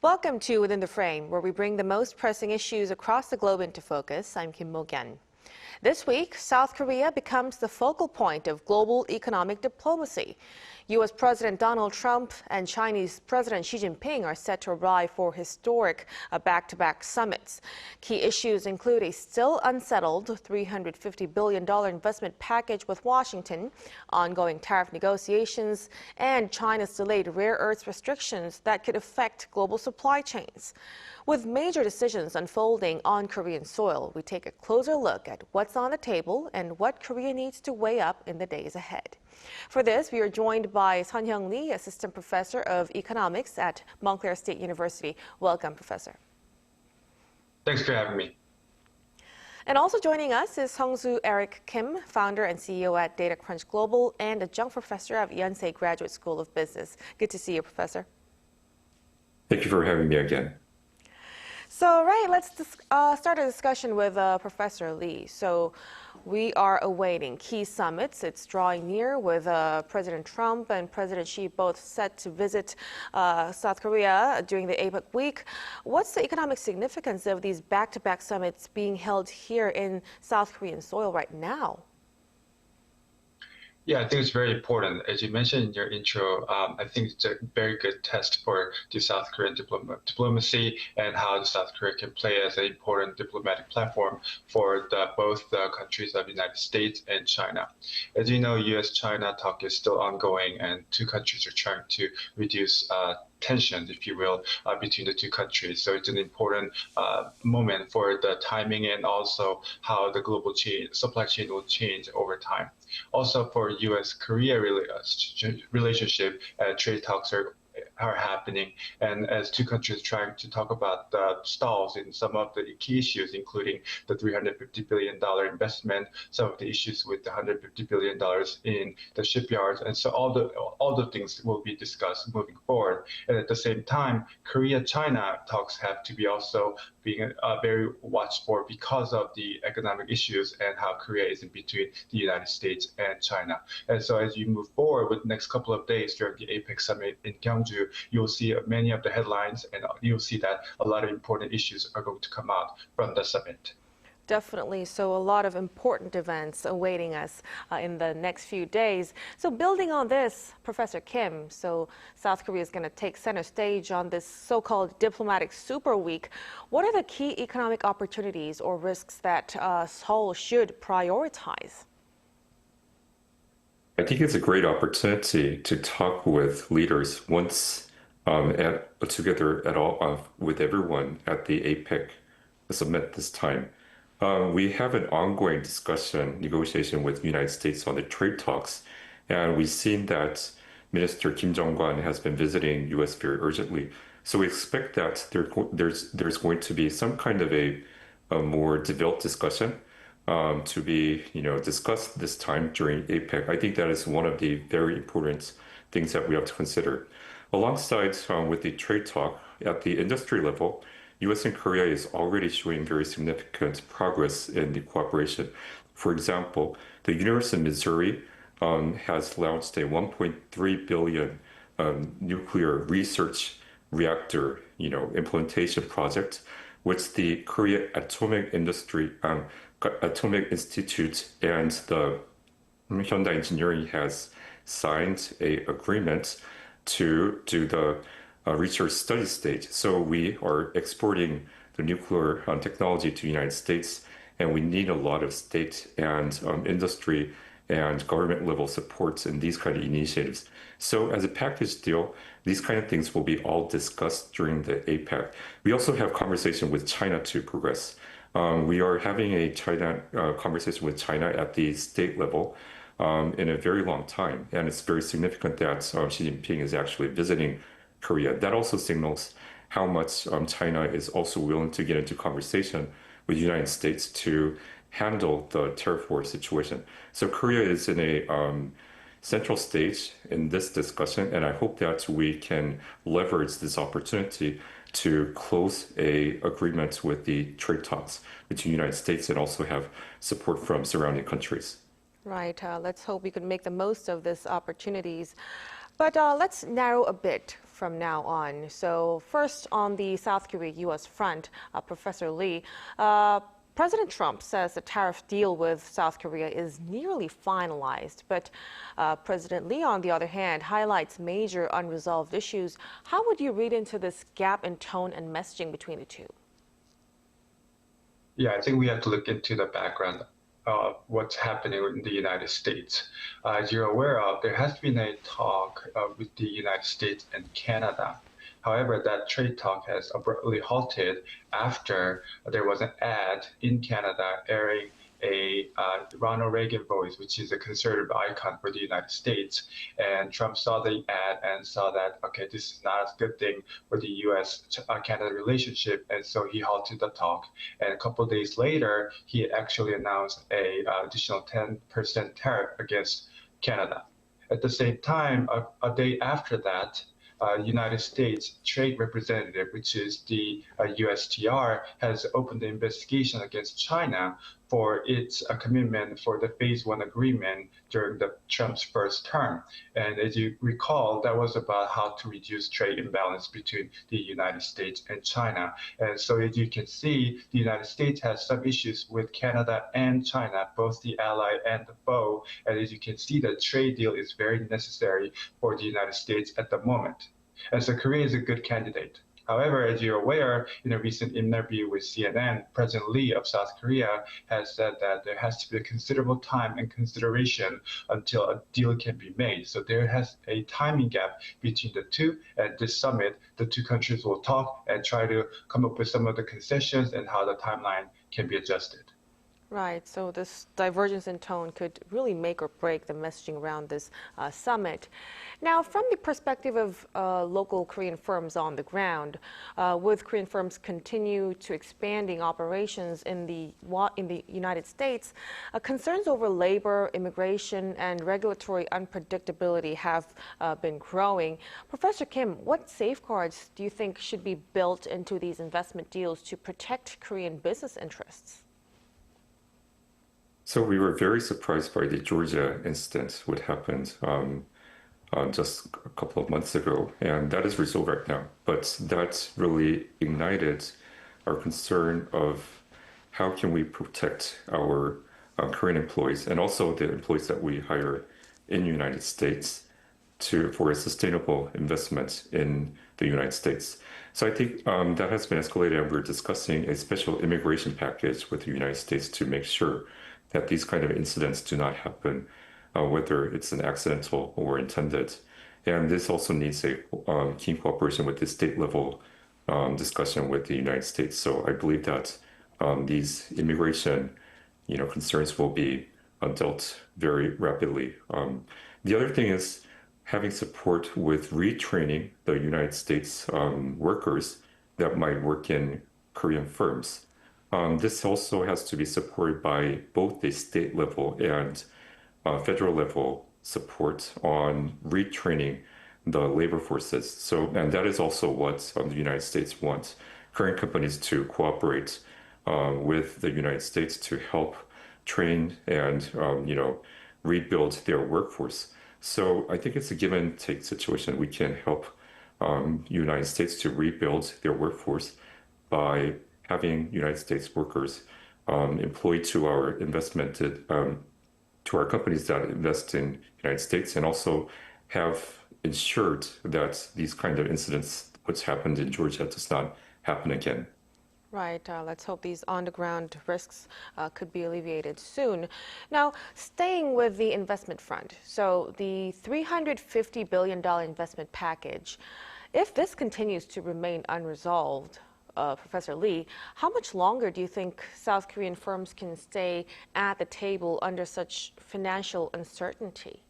Welcome to Within the Frame, where we bring the most pressing issues across the globe into focus. I'm Kim Mok-yeon. This week, South Korea becomes the focal point of global economic diplomacy. U.S. President Donald Trump and Chinese President Xi Jinping are set to arrive for historic back-to-back summits. Key issues include a still unsettled $350 billion investment package with Washington, ongoing tariff negotiations, and China's delayed rare earths restrictions that could affect global supply chains. With major decisions unfolding on Korean soil, we take a closer look at what's on the table and what Korea needs to weigh up in the days ahead. For this, we are joined by Sunhyung Lee, Assistant Professor of Economics at Montclair State University. Welcome, Professor. Thanks for having me. And also joining us is Sung-Soo Eric Kim, founder and CEO at Datacrunch Global and Adjunct Professor of Yonsei Graduate School of Business. Good to see you, Professor. Thank you for having me again. So, let's start a discussion with Professor Lee. So, we are awaiting key summits. It's drawing near with President Trump and President Xi both set to visit South Korea during the APEC week. What's the economic significance of these back-to-back summits being held here in South Korean soil right now? Yeah, I think it's very important. As you mentioned in your intro, I think it's a very good test for the South Korean diplomacy and how South Korea can play as an important diplomatic platform for both the countries of the United States and China. As you know, U.S.-China talk is still ongoing, and two countries are trying to reduce tension, if you will, between the two countries. So it's an important moment for the timing and also how the global supply chain will change over time. Also for U.S.-Korea relationship, trade talks are happening, and as two countries trying to talk about stalls in some of the key issues, including the $350 billion investment, some of the issues with the $150 billion in the shipyards, and so all the things will be discussed moving forward. And at the same time, Korea-China talks have to be also being very watched for because of the economic issues and how Korea is in between the United States and China. And so as you move forward with the next couple of days during the APEC summit in Gyeongju, you'll see many of the headlines, and you'll see that a lot of important issues are going to come out from the summit. Definitely. So a lot of important events awaiting us in the next few days. So building on this, Professor Kim, so South Korea is going to take center stage on this so-called diplomatic super week. What are the key economic opportunities or risks that Seoul should prioritize? I think it's a great opportunity to talk with leaders once together with everyone at the APEC summit this time. We have an ongoing negotiation with the United States on the trade talks, and we've seen that Minister Kim Jong-un has been visiting U.S. very urgently. So we expect that there's going to be some kind of a more developed discussion to be discussed this time during APEC. I think that is one of the very important things that we have to consider. Alongside with the trade talk at the industry level, U.S. and Korea is already showing very significant progress in the cooperation. For example, the University of Missouri has launched a $1.3 billion nuclear research reactor, implementation project, which the Korea Atomic Institute and the Hyundai Engineering has signed an agreement to do the research study stage. So we are exporting the nuclear technology to the United States, and we need a lot of state and industry and government level supports in these kind of initiatives. So as a package deal, these kind of things will be all discussed during the APEC. We also have conversation with China to progress. We are having a conversation with China at the state level in a very long time, and it's very significant that Xi Jinping is actually visiting Korea. That also signals how much China is also willing to get into conversation with the United States to handle the tariff war situation. So Korea is in a central stage in this discussion, and I hope that we can leverage this opportunity to close an agreement with the trade talks between the United States and also have support from surrounding countries. Right. Let's hope we can make the most of these opportunities. But let's narrow a bit from now on. So first, on the South Korea-U.S. front, Professor Lee, President Trump says the tariff deal with South Korea is nearly finalized, but President Lee, on the other hand, highlights major unresolved issues. How would you read into this gap in tone and messaging between the two? Yeah, I think we have to look into the background of what's happening in the United States. As you're aware of, there has been a talk with the United States and Canada. However, that trade talk has abruptly halted after there was an ad in Canada airing a Ronald Reagan voice, which is a conservative icon for the United States. And Trump saw the ad and saw that, okay, this is not a good thing for the U.S.-Canada relationship, and so he halted the talk. And a couple of days later, he actually announced a additional 10% tariff against Canada. At the same time, a day after that, United States Trade Representative, which is the USTR, has opened an investigation against China for its commitment for the Phase 1 agreement during Trump's first term. And as you recall, that was about how to reduce trade imbalance between the United States and China. And so as you can see, the United States has some issues with Canada and China, both the ally and the foe. And as you can see, the trade deal is very necessary for the United States at the moment. And so Korea is a good candidate. However, as you're aware, in a recent interview with CNN, President Lee of South Korea has said that there has to be a considerable time and consideration until a deal can be made. So there has a timing gap between the two. At this summit, the two countries will talk and try to come up with some of the concessions and how the timeline can be adjusted. Right, so this divergence in tone could really make or break the messaging around this summit. Now, from the perspective of local Korean firms on the ground, with Korean firms continue to expanding operations in the United States, concerns over labor, immigration, and regulatory unpredictability have been growing. Professor Kim, what safeguards do you think should be built into these investment deals to protect Korean business interests? So we were very surprised by the Georgia incident, what happened just a couple of months ago, and that is resolved right now. But that really ignited our concern of how can we protect our Korean employees and also the employees that we hire in the United States for a sustainable investment in the United States. So I think that has been escalated, and we're discussing a special immigration package with the United States to make sure that these kind of incidents do not happen, whether it's an accidental or intended. And this also needs a keen cooperation with the state level discussion with the United States. So I believe that these immigration, concerns will be dealt very rapidly. The other thing is having support with retraining the United States workers that might work in Korean firms. This also has to be supported by both the state level and federal level support on retraining the labor forces. So, and that is also what the United States wants Korean companies to cooperate with the United States to help train and rebuild their workforce. So I think it's a give and take situation. We can help United States to rebuild their workforce by having United States workers employed to our to our companies that invest in United States, and also have ensured that these kind of incidents, what's happened in Georgia, does not happen again. Right. Let's hope these on-the-ground risks could be alleviated soon. Now, staying with the investment front, so the $350 billion investment package, if this continues to remain unresolved, Professor Lee, how much longer do you think South Korean firms can stay at the table under such financial uncertainty?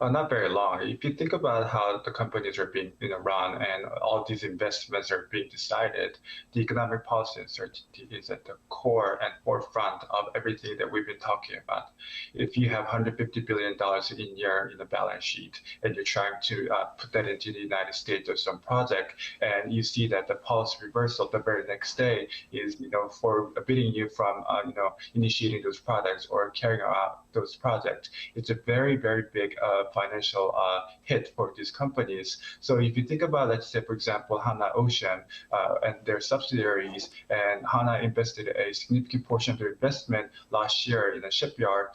Not very long. If you think about how the companies are being run and all these investments are being decided, the economic policy uncertainty is at the core and forefront of everything that we've been talking about. If you have $150 billion in your balance sheet and you're trying to put that into the United States or some project, and you see that the policy reversal the very next day is forbidding you from initiating those products or carrying out those projects, it's a very, very big financial hit for these companies. So if you think about, let's say, for example, Hana Ocean and their subsidiaries, and Hana invested a significant portion of their investment last year in a shipyard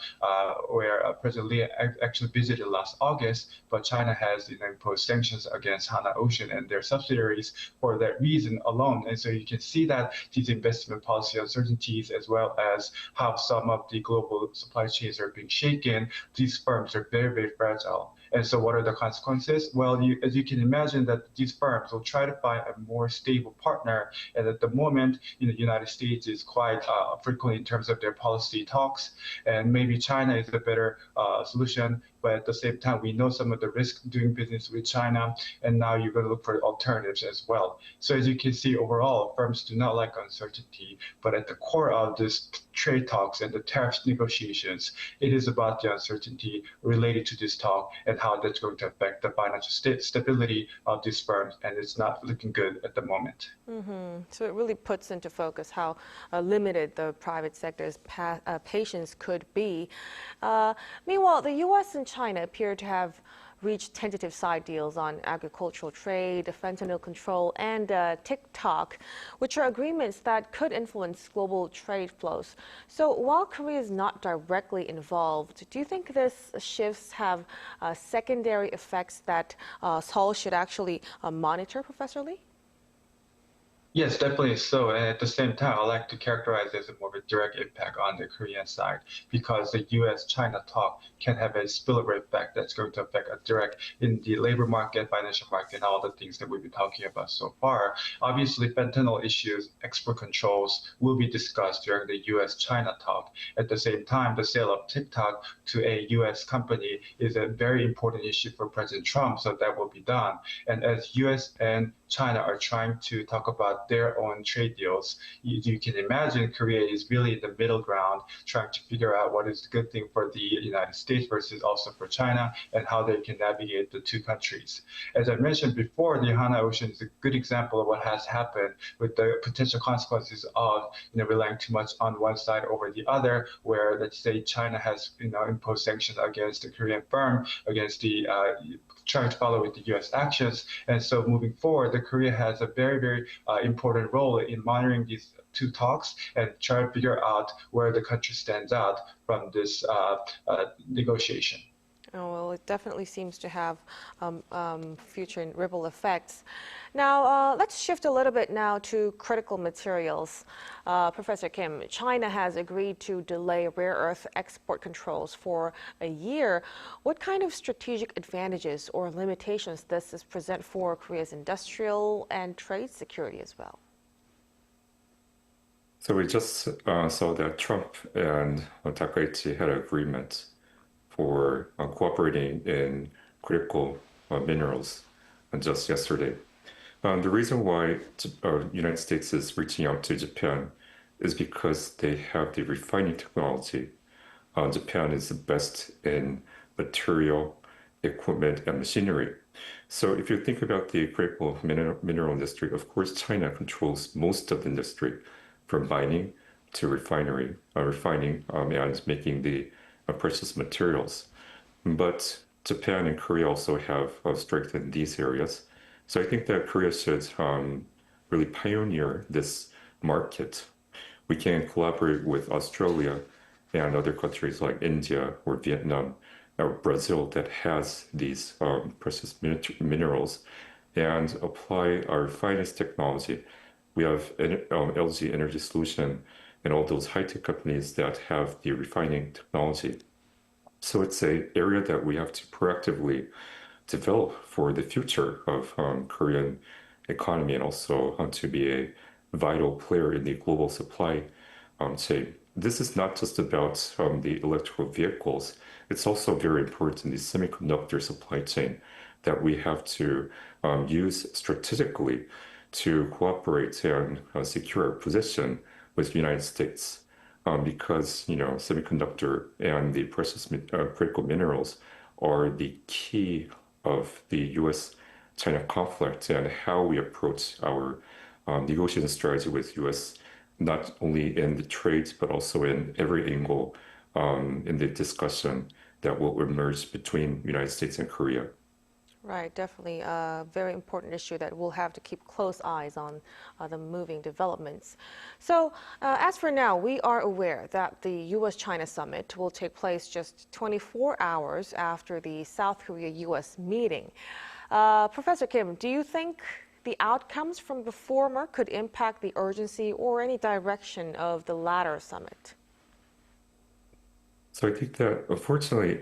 where President Lee actually visited last August, but China has imposed sanctions against Hana Ocean and their subsidiaries for that reason alone. And so you can see that these investment policy uncertainties, as well as how some of the global supply chains are being shaken, these firms are very, very fragile. And so what are the consequences? Well, as you can imagine, that these firms will try to find a more stable partner. And at the moment, the United States is quite frequent in terms of their policy talks. And maybe China is a better solution. But at the same time, we know some of the risks doing business with China. And now you're going to look for alternatives as well. So as you can see, overall, firms do not like uncertainty. But at the core of this trade talks and the tariff negotiations, it is about the uncertainty related to this talk and how that's going to affect the financial stability of these firms, and it's not looking good at the moment. So it really puts into focus how limited the private sector's patience could be. Meanwhile, the U.S. and China appear to have reached tentative side deals on agricultural trade, fentanyl control, and TikTok, which are agreements that could influence global trade flows. So while Korea is not directly involved, do you think these shifts have secondary effects that Seoul should actually monitor, Professor Lee? Yes, definitely so. And at the same time, I like to characterize it as a more of a direct impact on the Korean side, because the U.S.-China talk can have a spillover effect that's going to affect a direct in the labor market, financial market, and all the things that we've been talking about so far. Obviously, fentanyl issues, export controls will be discussed during the U.S.-China talk. At the same time, the sale of TikTok to a U.S. company is a very important issue for President Trump, so that will be done. And as U.S. and China are trying to talk about their own trade deals, you can imagine Korea is really in the middle ground, trying to figure out what is the good thing for the United States versus also for China, and how they can navigate the two countries. As I mentioned before, the Hana Ocean is a good example of what has happened with the potential consequences of relying too much on one side over the other, where, let's say, China has imposed sanctions against the Korean firm, against the trying to follow with the U.S. actions. And so moving forward, the Korea has a very, very important role in monitoring these two talks and try to figure out where the country stands out from this negotiation. Oh, well, it definitely seems to have future and ripple effects. Now, let's shift a little bit now to critical materials. Professor Kim, China has agreed to delay rare earth export controls for a year. What kind of strategic advantages or limitations does this present for Korea's industrial and trade security as well? So we just saw that Trump and Datacrunch had an agreement for cooperating in critical minerals just yesterday. The reason why the United States is reaching out to Japan is because they have the refining technology. Japan is the best in material, equipment, and machinery. So if you think about the critical mineral industry, of course, China controls most of the industry, from mining to refining and making the precious materials. But Japan and Korea also have strength in these areas. So I think that Korea should really pioneer this market. We can collaborate with Australia and other countries like India or Vietnam or Brazil that has these precious minerals and apply our finest technology. We have LG Energy Solution and all those high-tech companies that have the refining technology. So it's an area that we have to proactively develop for the future of Korean economy, and also to be a vital player in the global supply chain. This is not just about the electrical vehicles. It's also very important in the semiconductor supply chain that we have to use strategically to cooperate and secure our position with the United States. Because semiconductor and the precious critical minerals are the key of the U.S.-China conflict and how we approach our negotiation strategy with U.S., not only in the trades but also in every angle in the discussion that will emerge between the United States and Korea. Right, definitely a very important issue that we'll have to keep close eyes on the moving developments. So as for now, we are aware that the U.S.-China summit will take place just 24 hours after the South Korea-U.S. meeting. Professor Kim, do you think the outcomes from the former could impact the urgency or any direction of the latter summit? So I think that unfortunately,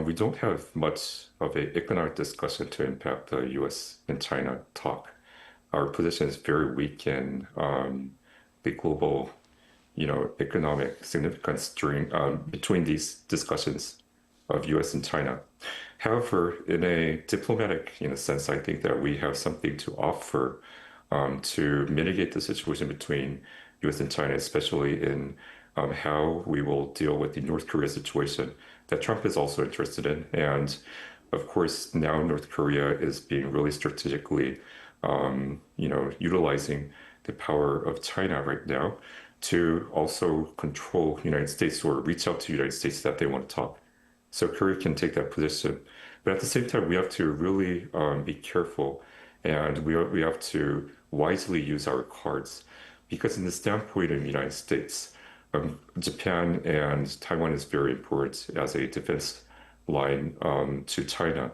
we don't have much of an economic discussion to impact the U.S. and China talk. Our position is very weak in the global, economic significance during between these discussions of U.S. and China. However, in a diplomatic, sense, I think that we have something to offer to mitigate the situation between U.S. and China, especially in how we will deal with the North Korea situation that Trump is also interested in. And of course, now North Korea is being really strategically, utilizing the power of China right now to also control the United States or reach out to the United States that they want to talk. So Korea can take that position. But at the same time, we have to really be careful, and we have to wisely use our cards, because in the standpoint of the United States, Japan and Taiwan is very important as a defense line to China.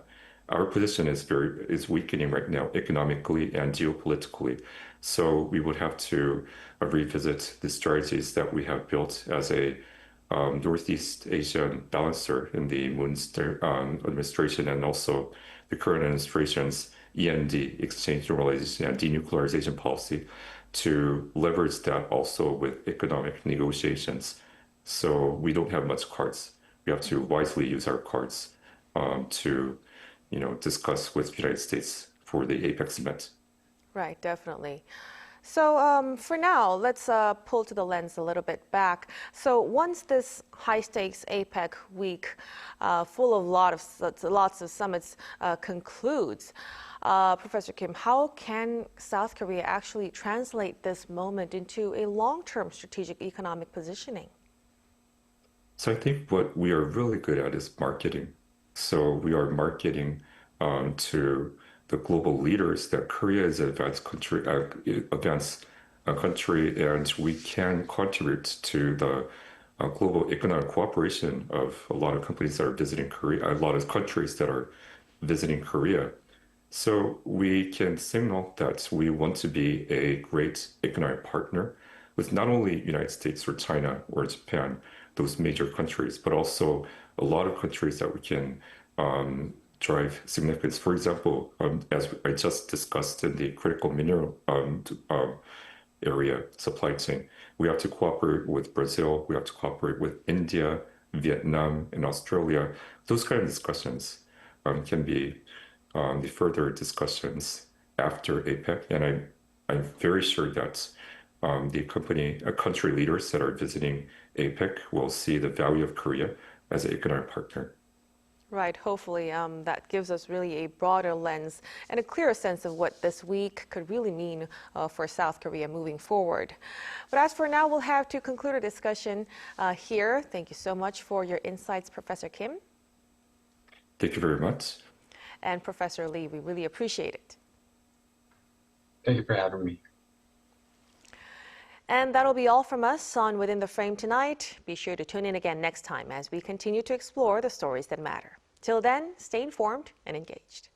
Our position is weakening right now economically and geopolitically. So we would have to revisit the strategies that we have built as a Northeast Asian balancer in the Moon administration, and also the current administration's END, exchange normalization and denuclearization policy, to leverage that also with economic negotiations. So we don't have much cards. We have to wisely use our cards to, discuss with the United States for the APEC summit. Right, definitely. So for now, let's pull to the lens a little bit back. So once this high-stakes APEC week full of lots of summits concludes, Professor Kim, how can South Korea actually translate this moment into a long-term strategic economic positioning? So I think what we are really good at is marketing. So we are marketing to the global leaders that Korea is an advanced country, and we can contribute to the global economic cooperation of a lot of companies that are visiting Korea, a lot of countries that are visiting Korea. So we can signal that we want to be a great economic partner with not only the United States or China or Japan, those major countries, but also a lot of countries that we can drive significance. For example, as I just discussed in the critical mineral area supply chain, we have to cooperate with Brazil, we have to cooperate with India, Vietnam, and Australia. Those kind of discussions can be the further discussions after APEC, and I'm very sure that the country leaders that are visiting APEC will see the value of Korea as an economic partner. Right, hopefully that gives us really a broader lens and a clearer sense of what this week could really mean for South Korea moving forward. But as for now, we'll have to conclude our discussion here. Thank you so much for your insights, Professor Kim. Thank you very much. And Professor Lee, we really appreciate it. Thank you for having me. And that'll be all from us on Within the Frame tonight. Be sure to tune in again next time as we continue to explore the stories that matter. Till then, stay informed and engaged.